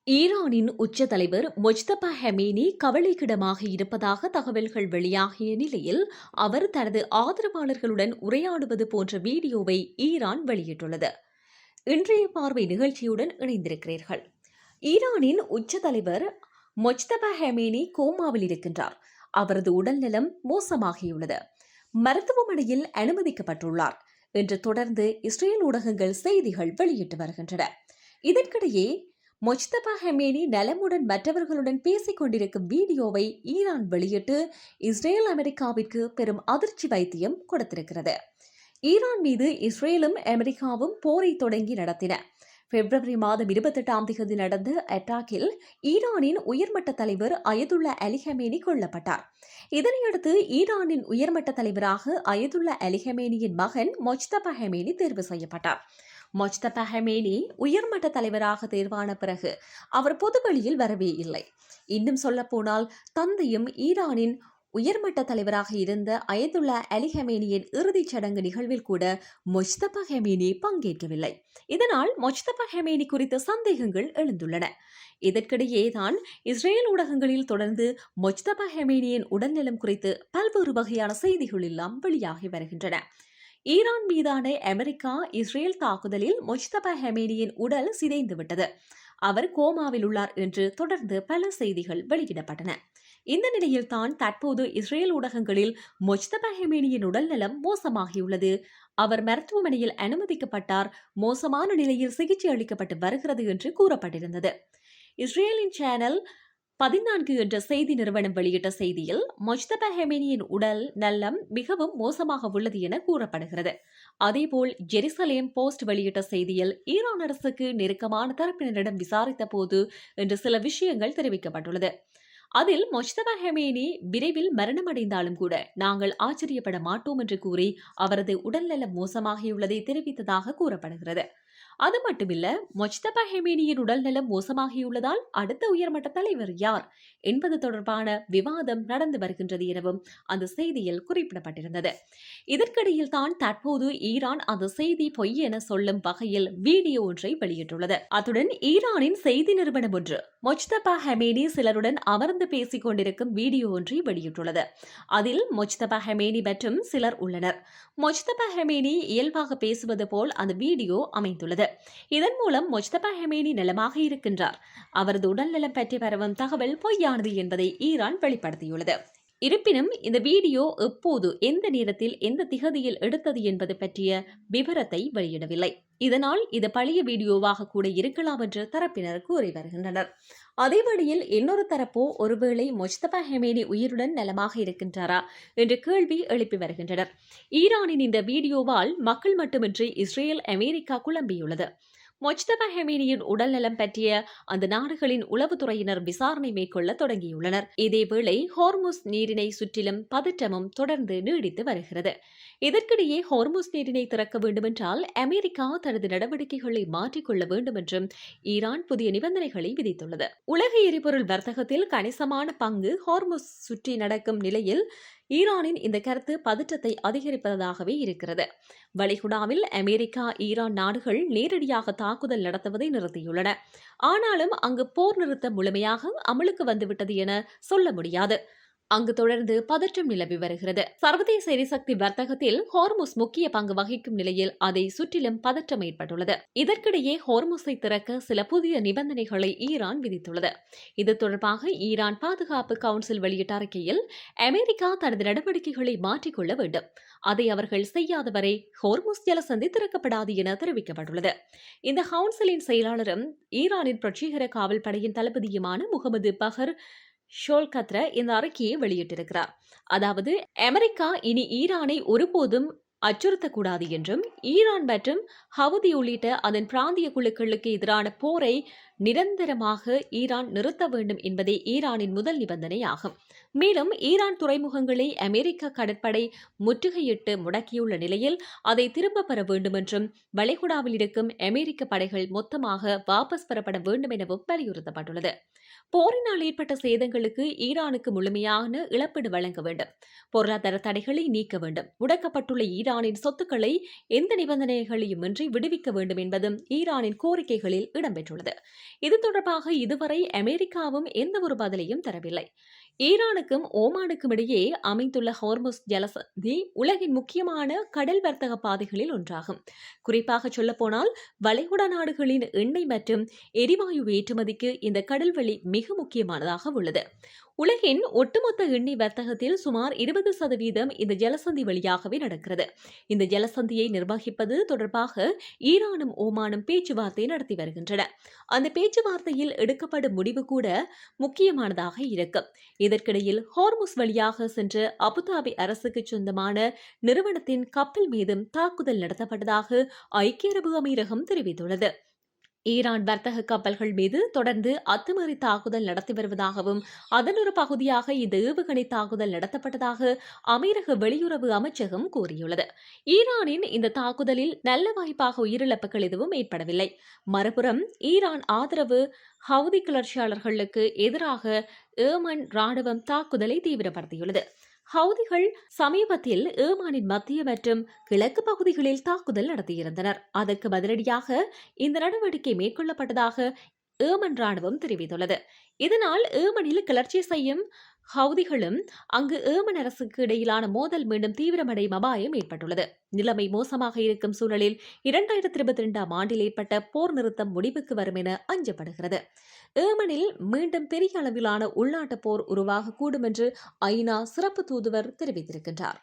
ஈரானின் உச்ச தலைவர் மொஜ்தபா ஹெமேனி கவலைக்கிடமாக இருப்பதாக தகவல்கள் வெளியாகிய நிலையில் அவர் தனது ஆதரவாளர்களுடன் உரையாடுவது போன்ற வீடியோவை ஈரான் வெளியிட்டுள்ளது. இன்றைய பார்வை நிகழ்ச்சியுடன் இணைந்திருக்கிறீர்கள். ஈரானின் உச்ச தலைவர் மொஜ்தபா ஹெமேனி கோமாவில் இருக்கின்றார். அவரது உடல்நலம் மோசமாகியுள்ளது. மருத்துவமனையில் அனுமதிக்கப்பட்டுள்ளார் என்று தொடர்ந்து இஸ்ரேல் ஊடகங்கள் செய்திகள் வெளியிட்டு வருகின்றன. இதற்கிடையே மொஜ்தபா ஹெமேனி நலமுடன் மற்றவர்களுடன் பேசிக் கொண்டிருக்கும் வீடியோவை ஈரான் வெளியிட்டு இஸ்ரேல் அமெரிக்காவிற்கு பெரும் அதிர்ச்சி வைத்தியம் கொடுத்திருக்கிறது. ஈரான் மீது இஸ்ரேலும் அமெரிக்காவும் போரை தொடங்கி நடத்தின. பிப்ரவரி மாதம் 28ஆம் தேதி நடந்த அட்டாக்கில் ஈரானின் உயர்மட்ட தலைவர் அயதுல்லா அலி ஹமேனி கொல்லப்பட்டார். இதனையடுத்து ஈரானின் உயர்மட்ட தலைவராக அயதுல்லா அலி ஹமேனியின் மகன் மொஜ்தபா ஹெமேனி தேர்வு செய்யப்பட்டார். மொஜ்தபா ஹெமேனி உயர்மட்ட தலைவராக தேர்வான பிறகு அவர் பொதுவெளியில் வரவே இல்லை. இன்னும் சொல்லப்போனால் தந்தையும் ஈரானின் உயர்மட்ட தலைவராக இருந்த அயதுல்லா அலி ஹமேனியின் இறுதிச் சடங்கு நிகழ்வில் கூட மொஜ்தபா ஹெமேனி பங்கேற்கவில்லை. இதனால் மொஜ்தபா ஹெமேனி குறித்த சந்தேகங்கள் எழுந்துள்ளன. இதற்கிடையே தான் இஸ்ரேல் ஊடகங்களில் தொடர்ந்து மொஜ்தபா ஹெமேனியின் உடல்நலம் குறித்து பல்வேறு வகையான செய்திகள் எல்லாம் வெளியாகி வருகின்றன. ஈரான் மீதான அமெரிக்கா இஸ்ரேல் தாக்குதலில் மொஜ்தபா ஹெமேனியின் உடல் சிதைந்துவிட்டது. அவர் கோமாவில் உள்ளார் என்று தொடர்ந்து பல செய்திகள் வெளியிடப்பட்டன. இந்த நிலையில் தான் தற்போது இஸ்ரேல் ஊடகங்களில் மொஜ்தபா ஹெமேனியின் உடல்நலம் மோசமாகியுள்ளது, அவர் மருத்துவமனையில் அனுமதிக்கப்பட்டார், மோசமான நிலையில் சிகிச்சை அளிக்கப்பட்டு வருகிறது என்று கூறப்பட்டிருந்தது. இஸ்ரேலின் சேனல் 14 என்ற செய்தி நிறுவனம் வெளியிட்ட செய்தியில் மொஜ்தபா ஹெமேனியின் உடல் நலம் மிகவும் மோசமாக உள்ளது என கூறப்படுகிறது. அதேபோல் ஜெருசலேம் போஸ்ட் வெளியிட்ட செய்தியில் ஈரான் அரசுக்கு நெருக்கமான தரப்பினரிடம் விசாரித்த போது என்று சில விஷயங்கள் தெரிவிக்கப்பட்டுள்ளது. அதில் மொஜ்தபா ஹெமேனி விரைவில் மரணமடைந்தாலும் கூட நாங்கள் ஆச்சரியப்பட மாட்டோம் என்று கூறி அவரது உடல்நலம் மோசமாகியுள்ளதை தெரிவித்ததாக கூறப்படுகிறது. அது மட்டுமில்ல, மொஜ்தபா ஹெமேனியின் உடல்நலம் மோசமாகியுள்ளதால் அடுத்த உயர்மட்ட தலைவர் யார் என்பது தொடர்பான விவாதம் நடந்து வருகின்றது எனவும் அந்த செய்தியில் குறிப்பிடப்பட்டிருந்தது. இதற்கிடையில் தான் தற்போது ஈரான் அந்த செய்தி பொய் என சொல்லும் வகையில் வீடியோ ஒன்றை வெளியிட்டுள்ளது. அத்துடன் ஈரானின் செய்தி நிறுவனம் ஒன்று மொஜ்தபா ஹெமேனி சிலருடன் அமர்ந்து பேசிக் கொண்டிருக்கும் வீடியோ ஒன்றை வெளியிட்டுள்ளது. அதில் மொஜ்தபா ஹெமேனி மற்றும் சிலர் உள்ளனர். மொஜ்தபா ஹெமேனி இயல்பாக பேசுவது போல் அந்த வீடியோ அமைந்துள்ளது. இதன் மூலம் மொஜ்தபா ஹெமேனி நலமாக இருக்கின்றார், அவரது உடல்நலம் பற்றி பரவும் தகவல் பொய்யானது என்பதை ஈரான் வெளிப்படுத்தியுள்ளது. இருப்பினும் இந்த வீடியோ எப்போது, எந்த நேரத்தில், எந்த திகதியில் எடுத்தது என்பது பற்றிய விவரத்தை வெளியிடவில்லை. இதனால் இது பழைய வீடியோவாக கூட இருக்கலாம் என்று தரப்பினர் கூறி வருகின்றனர். அதேவேளையில் இன்னொரு தரப்போ ஒருவேளை மொஜ்தபா ஹெமேனி உயிருடன் நலமாக இருக்கின்றாரா என்ற கேள்வி எழுப்பி வருகின்றனர். ஈரானின் இந்த வீடியோவால் மக்கள் மட்டுமின்றி இஸ்ரேல், அமெரிக்கா குழம்பியுள்ளது. மொஜ்தபா ஹெமேனியின் உடல்நலம் பற்றிய அந்த நாடுகளின் உளவுத்துறையினர் விசாரணை மேற்கொள்ள தொடங்கியுள்ளனர். இதேவேளை ஹோர்முஸ் நீரினை சுற்றிலும் பதற்றமும் தொடர்ந்து நீடித்து வருகிறது. இதற்கிடையே ஹோர்முஸ் நீரினை திறக்க வேண்டுமென்றால் அமெரிக்கா தனது நடவடிக்கைகளை மாற்றிக்கொள்ள வேண்டும் என்றும் ஈரான் புதிய நிபந்தனைகளை விதித்துள்ளது. உலக எரிபொருள் வர்த்தகத்தில் கணிசமான பங்கு ஹோர்முஸ் சுற்றி நடக்கும் நிலையில் ஈரானின் இந்த கருத்து பதற்றத்தை அதிகரிப்பதாகவே இருக்கிறது. வளைகுடாவில் அமெரிக்கா, ஈரான் நாடுகள் நேரடியாக தாக்குதல் நடத்துவதை நிறுத்தியுள்ளன. ஆனாலும் அங்கு போர் நிறுத்தம் முழுமையாக அமலுக்கு வந்துவிட்டது என சொல்ல முடியாது. அங்கு தொடர்ந்து பதற்றம் நிலவி வருகிறது. சர்வதேச எரிசக்தி வர்த்தகத்தில் ஹோர்முஸ் முக்கிய பங்கு வகிக்கும் நிலையில் அதை சுற்றிலும் பதற்றம் ஏற்பட்டுள்ளது. இதற்கிடையே ஹோர்முஸை திறக்க சில புதிய நிபந்தனைகளை ஈரான் விதித்துள்ளது. இது தொடர்பாக ஈரான் பாதுகாப்பு கவுன்சில் வெளியிட்ட அறிக்கையில் அமெரிக்கா தனது நடவடிக்கைகளை மாற்றிக்கொள்ள வேண்டும், அதை அவர்கள் செய்யாத வரை ஹோர்முஸ் ஜலசந்தி திறக்கப்படாது என தெரிவிக்கப்பட்டுள்ளது. இந்த கவுன்சிலின் செயலாளரும் ஈரானின் புரட்சிகர காவல் படையின் தளபதியுமான முகமது பஹர் ஷோல்கத்ர இந்த அறிக்கையை வெளியிட்டிருக்கிறார். அதாவது, அமெரிக்கா இனி ஈரானை ஒருபோதும் அச்சுறுத்தக்கூடாது என்றும் ஈரான் மற்றும் ஹவுதி உள்ளிட்ட அதன் பிராந்திய குழுக்களுக்கு எதிரான போரை நிரந்தரமாக ஈரான் நிறுத்த வேண்டும் என்பதே ஈரானின் முதல் நிபந்தனையாகும். மேலும் ஈரான் துறைமுகங்களை அமெரிக்க கடற்படை முற்றுகையிட்டு முடக்கியுள்ள நிலையில் அதை திரும்பப் பெற வேண்டும் என்றும் வளைகுடாவில் இருக்கும் அமெரிக்க படைகள் மொத்தமாக வாபஸ் பெறப்பட வேண்டும் எனவும் வலியுறுத்தப்பட்டுள்ளது. போரினால் ஏற்பட்ட சேதங்களுக்கு ஈரானுக்கு முழுமையான இழப்பீடு வழங்க வேண்டும், பொருளாதார தடைகளை நீக்க வேண்டும், முடக்கப்பட்டுள்ள ஈரானின் சொத்துக்களை எந்த நிபந்தனைகளையுமின்றி விடுவிக்க வேண்டும் என்பதும் ஈரானின் கோரிக்கைகளில் இடம்பெற்றுள்ளது. இது தொடர்பாக இதுவரை அமெரிக்காவும் எந்த ஒரு பதிலையும் தரவில்லை. ஈரானுக்கும் ஓமானுக்கும் இடையே அமைந்துள்ள ஹோர்முஸ் ஜலசந்தி உலகின் முக்கியமான கடல் வர்த்தக பாதைகளில் ஒன்றாகும். குறிப்பாக சொல்லப்போனால் வளைகுடா நாடுகளின் எண்ணெய் மற்றும் எரிவாயு ஏற்றுமதிக்கு இந்த கடல்வழி மிக முக்கியமானதாக உள்ளது. உலகின் ஒட்டுமொத்த எண்ணெய் வர்த்தகத்தில் சுமார் 20% இந்த ஜலசந்தி வழியாகவே நடக்கிறது. இந்த ஜலசந்தியை நிர்வகிப்பது தொடர்பாக ஈரானும் ஓமானும் பேச்சுவார்த்தை நடத்தி வருகின்றன. அந்த பேச்சுவார்த்தையில் எடுக்கப்படும் முடிவு கூட முக்கியமானதாக இருக்கும். இதற்கிடையில் ஹோர்முஸ் வழியாக சென்ற அபுதாபி அரசுக்கு சொந்தமான நிறுவனத்தின் கப்பல் மீதும் தாக்குதல் நடத்தப்பட்டதாக ஐக்கிய அரபு அமீரகம் தெரிவித்துள்ளது. ஈரான் வர்த்தக கப்பல்கள் மீது தொடர்ந்து அத்துமீறி தாக்குதல் நடத்தி வருவதாகவும் அதன் ஒரு பகுதியாக இந்த ஏவுகணை தாக்குதல் நடத்தப்பட்டதாக அமீரக வெளியுறவு அமைச்சகம் கூறியுள்ளது. ஈரானின் இந்த தாக்குதலில் நல்ல வாய்ப்பாக உயிரிழப்புகள் எதுவும் ஏற்படவில்லை. மறுபுறம் ஈரான் ஆதரவு ஹவுதி கிளர்ச்சியாளர்களுக்கு எதிராக ஏமன் ராணுவம் தாக்குதலை தீவிரப்படுத்தியுள்ளது. ஹவுதிகள் சமீபத்தில் ஏமானின் மத்திய மற்றும் கிழக்கு பகுதிகளில் தாக்குதல் நடத்தியிருந்தனர். அதற்கு பதிலடியாக இந்த நடவடிக்கை மேற்கொள்ளப்பட்டதாக ஏமன் ராணுவம் தெரிவித்துள்ளது. இதனால் ஏமனில் கிளர்ச்சி செய்யும் ஹவுதிகளும் அங்கு ஏமன் அரசுக்கு இடையிலான மோதல் மீண்டும் தீவிரமடையும் அபாயம் ஏற்பட்டுள்ளது. நிலைமை மோசமாக இருக்கும் சூழலில் 2022 ஆண்டில் ஏற்பட்ட போர் நிறுத்தம் முடிவுக்கு வரும் என அஞ்சப்படுகிறது. ஏமனில் மீண்டும் பெரிய அளவிலான உள்நாட்டு போர் உருவாகக்கூடும் என்று ஐநா சிறப்பு தூதுவர் தெரிவித்திருக்கின்றார்.